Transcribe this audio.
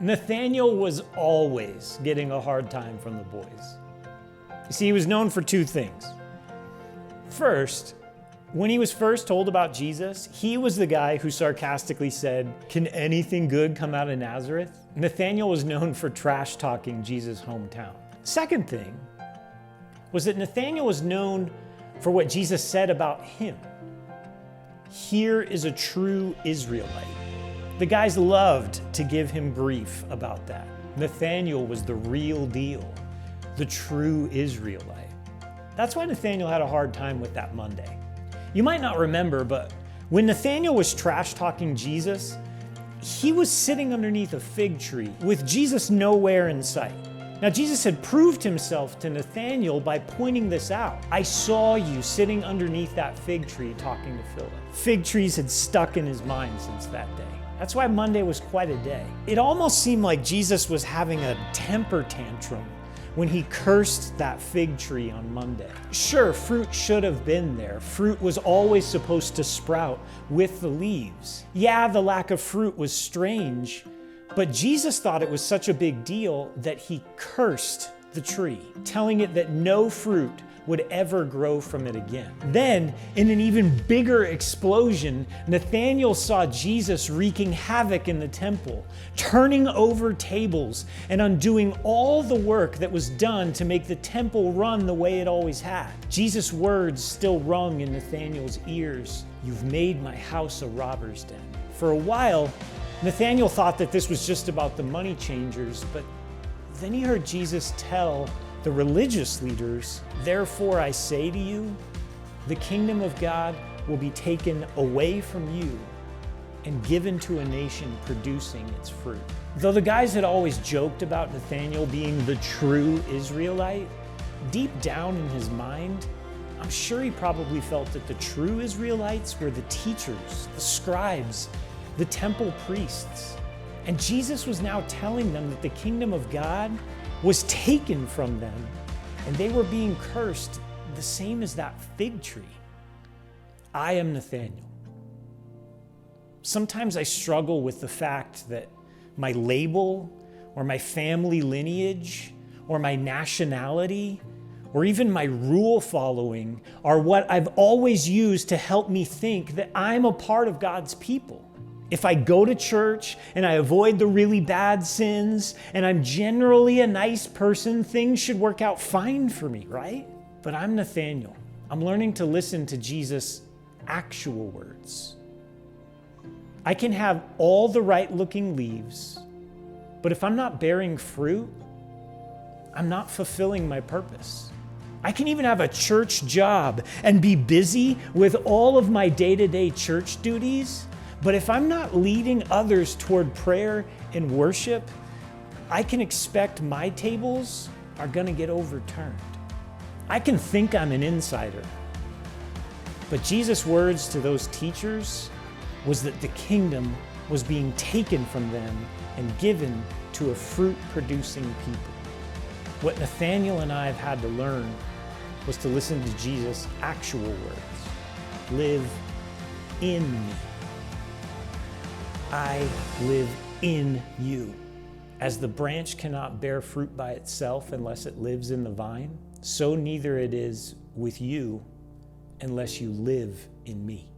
Nathaniel was always getting a hard time from the boys. You see, he was known for two things. First, when he was first told about Jesus, he was the guy who sarcastically said, "Can anything good come out of Nazareth?" Nathaniel was known for trash talking Jesus' hometown. Second thing was that Nathaniel was known for what Jesus said about him. Here is a true Israelite. The guys loved to give him grief about that. Nathaniel was the real deal, the true Israelite. That's why Nathaniel had a hard time with that Monday. You might not remember, but when Nathaniel was trash talking Jesus, he was sitting underneath a fig tree with Jesus nowhere in sight. Now, Jesus had proved himself to Nathaniel by pointing this out. "I saw you sitting underneath that fig tree talking to Philip." Fig trees had stuck in his mind since that day. That's why Monday was quite a day. It almost seemed like Jesus was having a temper tantrum when he cursed that fig tree on Monday. Sure, fruit should have been there. Fruit was always supposed to sprout with the leaves. Yeah, the lack of fruit was strange, but Jesus thought it was such a big deal that he cursed the tree, telling it that no fruit would ever grow from it again. Then, in an even bigger explosion, Nathaniel saw Jesus wreaking havoc in the temple, turning over tables and undoing all the work that was done to make the temple run the way it always had. Jesus' words still rung in Nathaniel's ears, "You've made my house a robber's den." For a while, Nathaniel thought that this was just about the money changers, but then he heard Jesus tell the religious leaders, "Therefore I say to you, the kingdom of God will be taken away from you and given to a nation producing its fruit." Though the guys had always joked about Nathaniel being the true Israelite, deep down in his mind, I'm sure he probably felt that the true Israelites were the teachers, the scribes, the temple priests. And Jesus was now telling them that the kingdom of God was taken from them, and they were being cursed the same as that fig tree. I am Nathaniel. Sometimes I struggle with the fact that my label or my family lineage or my nationality or even my rule following are what I've always used to help me think that I'm a part of God's people. If I go to church and I avoid the really bad sins and I'm generally a nice person, things should work out fine for me, right? But I'm Nathaniel. I'm learning to listen to Jesus' actual words. I can have all the right looking leaves, but if I'm not bearing fruit, I'm not fulfilling my purpose. I can even have a church job and be busy with all of my day-to-day church duties, but if I'm not leading others toward prayer and worship, I can expect my tables are gonna get overturned. I can think I'm an insider, but Jesus' words to those teachers was that the kingdom was being taken from them and given to a fruit-producing people. What Nathaniel and I have had to learn was to listen to Jesus' actual words. Live in me. I live in you. As the branch cannot bear fruit by itself unless it lives in the vine, so neither it is with you unless you live in me.